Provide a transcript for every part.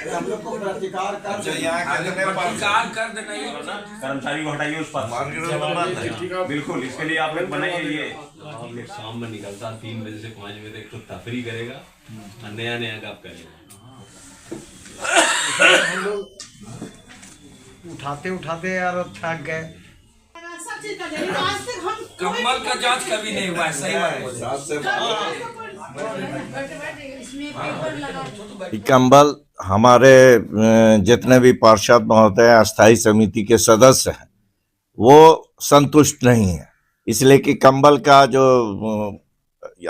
हम लोग को प्रतिकार कर नहीं, कर्मचारी को हटाइए उस पर। बिल्कुल, इसके लिए आप लोग बनाइए। ये हम लोग शाम में निकलता 3 बजे से 5 बजे तक, तो तफरी करेगा और नया नया काम करेगा। हम लोग उठाते उठाते यार थक गए। कम्बल का जांच कभी नहीं हुआ है, सही बात है। कंबल हमारे जितने भी पार्षद महोदय अस्थायी समिति के सदस्य हैं वो संतुष्ट नहीं है, इसलिए कि कंबल का जो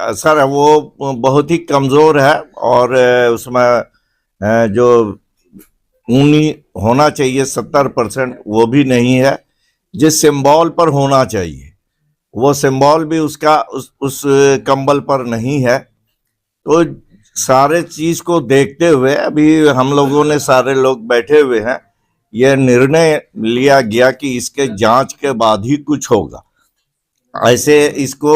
असर है वो बहुत ही कमज़ोर है और उसमें जो ऊनी होना चाहिए 70% वो भी नहीं है। जिस सिंबल पर होना चाहिए वो सिंबल भी उसका उस कंबल पर नहीं है। तो सारे चीज को देखते हुए अभी हम लोगों ने सारे लोग बैठे हुए हैं, यह निर्णय लिया गया कि इसके जांच के बाद ही कुछ होगा। ऐसे इसको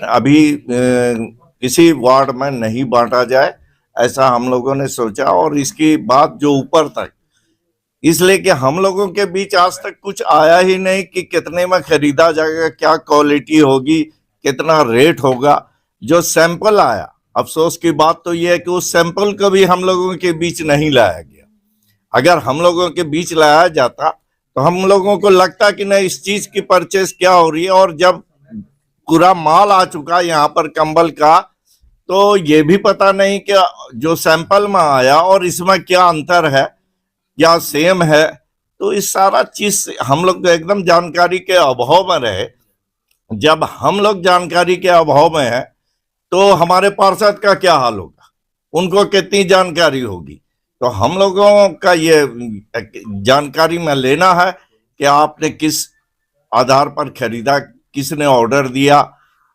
अभी किसी वार्ड में नहीं बांटा जाए, ऐसा हम लोगों ने सोचा। और इसकी बात जो ऊपर तक, इसलिए कि हम लोगों के बीच आज तक कुछ आया ही नहीं कि कितने में खरीदा जाएगा, क्या क्वालिटी होगी, कितना रेट होगा। जो सैंपल आया, अफसोस की बात तो यह है कि उस सैंपल को भी हम लोगों के बीच नहीं लाया गया। अगर हम लोगों के बीच लाया जाता तो हम लोगों को लगता कि नहीं इस चीज की परचेस क्या हो रही है। और जब पूरा माल आ चुका यहाँ पर कंबल का, तो ये भी पता नहीं कि जो सैंपल में आया और इसमें क्या अंतर है या सेम है। तो इस सारा चीज हम लोग एकदम जानकारी के अभाव में रहे। जब हम लोग जानकारी के अभाव में है तो हमारे पार्षद का क्या हाल होगा, उनको कितनी जानकारी होगी। तो हम लोगों का ये जानकारी में लेना है कि आपने किस आधार पर खरीदा, किसने ऑर्डर दिया,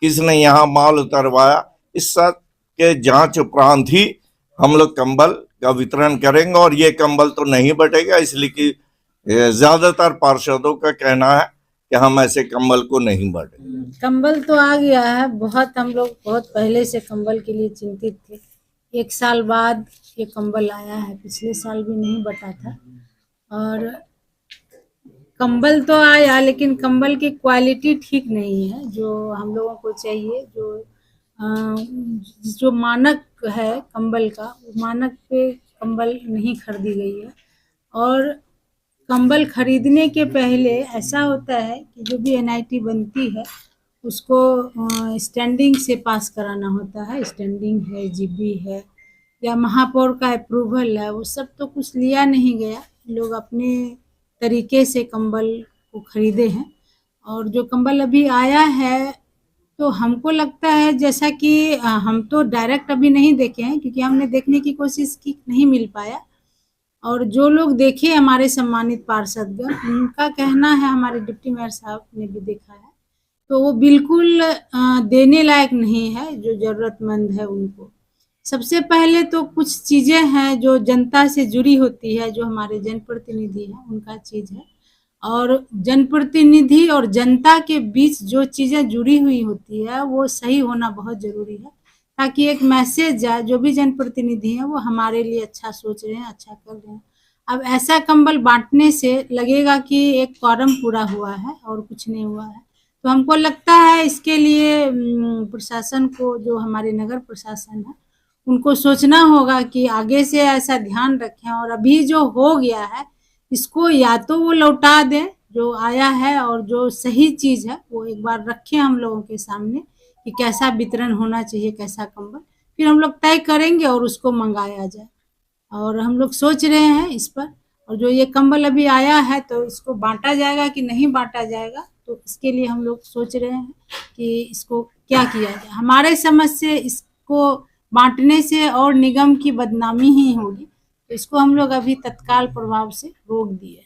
किसने यहाँ माल उतरवाया। इस सब के जांच उपरांत ही हम लोग कंबल का वितरण करेंगे। और ये कंबल तो नहीं बटेगा, इसलिए कि ज्यादातर पार्षदों का कहना है कि हम ऐसे कंबल को नहीं बांटेंगे। कंबल तो आ गया है, हम लोग बहुत पहले से कंबल के लिए चिंतित थे। 1 साल बाद ये कंबल आया है, पिछले साल भी नहीं बटा था। और कंबल तो आया, लेकिन कंबल की क्वालिटी ठीक नहीं है जो हम लोगों को चाहिए। जो मानक है कंबल का, मानक पे कंबल नहीं खरीदी गई है। और कंबल खरीदने के पहले ऐसा होता है कि जो भी NIT बनती है उसको स्टैंडिंग से पास कराना होता है। स्टैंडिंग है, GB है या महापौर का अप्रूवल है, वो सब तो कुछ लिया नहीं गया। लोग अपने तरीके से कंबल को खरीदे हैं। और जो कंबल अभी आया है तो हमको लगता है, जैसा कि हम तो डायरेक्ट अभी नहीं देखे हैं क्योंकि हमने देखने की कोशिश की, नहीं मिल पाया। और जो लोग देखे हमारे सम्मानित पार्षदगण, उनका कहना है, हमारे डिप्टी मेयर साहब ने भी देखा है, तो वो बिल्कुल देने लायक नहीं है जो जरूरतमंद है उनको। सबसे पहले तो कुछ चीज़ें हैं जो जनता से जुड़ी होती है, जो हमारे जनप्रतिनिधि हैं उनका चीज़ है। और जनप्रतिनिधि और जनता के बीच जो चीज़ें जुड़ी हुई होती है वो सही होना बहुत ज़रूरी है, ताकि एक मैसेज जाए जो भी जनप्रतिनिधि हैं वो हमारे लिए अच्छा सोच रहे हैं, अच्छा कर रहे हैं। अब ऐसा कंबल बांटने से लगेगा कि एक कॉरम पूरा हुआ है और कुछ नहीं हुआ है। तो हमको लगता है इसके लिए प्रशासन को, जो हमारे नगर प्रशासन है, उनको सोचना होगा कि आगे से ऐसा ध्यान रखें। और अभी जो हो गया है इसको या तो वो लौटा दें जो आया है, और जो सही चीज़ है वो एक बार रखें हम लोगों के सामने कि कैसा वितरण होना चाहिए, कैसा कंबल, फिर हम लोग तय करेंगे और उसको मंगाया जाए। और हम लोग सोच रहे हैं इस पर। और जो ये कंबल अभी आया है तो इसको बांटा जाएगा कि नहीं बांटा जाएगा, तो इसके लिए हम लोग सोच रहे हैं कि इसको क्या किया जाए। हमारे समझ से इसको बांटने से और निगम की बदनामी ही होगी, तो इसको हम लोग अभी तत्काल प्रभाव से रोक दिए।